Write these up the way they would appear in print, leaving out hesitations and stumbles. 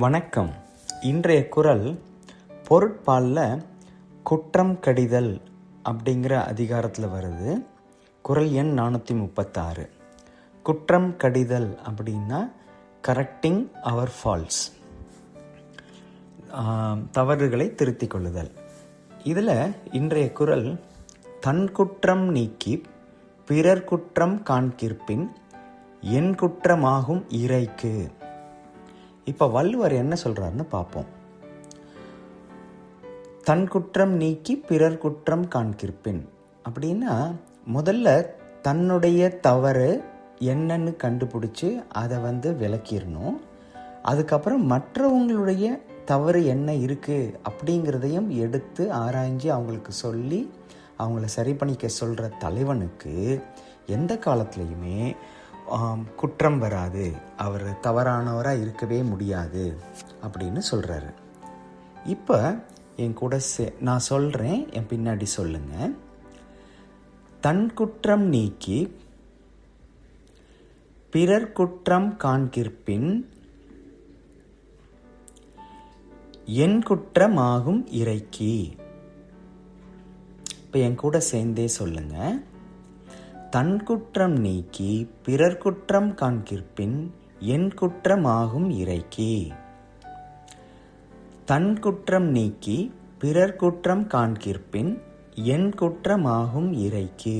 வணக்கம். இன்றைய குறள் பொருட்பாலில் குற்றம் கடிதல் அப்படிங்கிற அதிகாரத்தில் வருது. குறள் எண் 436. குற்றம் கடிதல் அப்படின்னா கரெக்டிங் அவர் ஃபால்ஸ், தவறுகளை திருத்திக் கொள்ளுதல். இதில் இன்றைய குறள் தன் குற்றம் நீக்கி பிறர் குற்றம் காண்கிற்பின் என் குற்றமாகும் இறைக்கு. இப்போ வள்ளுவர் என்ன சொல்கிறாருன்னு பார்ப்போம். தன் குற்றம் நீக்கி பிறர் குற்றம் காண்கிற்பின் அப்படின்னா முதல்ல தன்னுடைய தவறு என்னன்னு கண்டுபிடிச்சி அதை விளக்கிடணும். அதுக்கப்புறம் மற்றவங்களுடைய தவறு என்ன இருக்குது அப்படிங்கிறதையும் எடுத்து ஆராய்ஞ்சு அவங்களுக்கு சொல்லி அவங்கள சரி பண்ணிக்க சொல்கிற தலைவனுக்கு எந்த காலத்துலேயுமே குற்றம் வராது, அவர் தவறானவராக இருக்கவே முடியாது அப்படின்னு சொல்கிறாரு. இப்போ என் கூட நான் சொல்கிறேன், என் பின்னாடி சொல்லுங்க. தன் குற்றம் நீக்கி பிறர் குற்றம் காண்கிற்பின் என் குற்றமாகும் இறைக்கு. இப்போ என் கூட சேர்ந்தே சொல்லுங்க. தன் குற்றம் நீக்கி பிறர் குற்றம் காண்கிற்பின் என் குற்றமாகும் இறைக்கு. தன் குற்றம் நீக்கி பிறர் குற்றம் காண்கிற்பின் என் குற்றமாகும் இறைக்கு.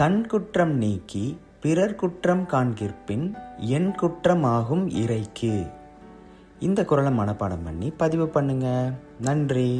தன் குற்றம் நீக்கி பிறர் குற்றம் காண்கிற்பின் என் குற்றமாகும் இறைக்கு. இந்த குறளை மனப்பாடம் பண்ணி பதிவு பண்ணுங்க. நன்றி.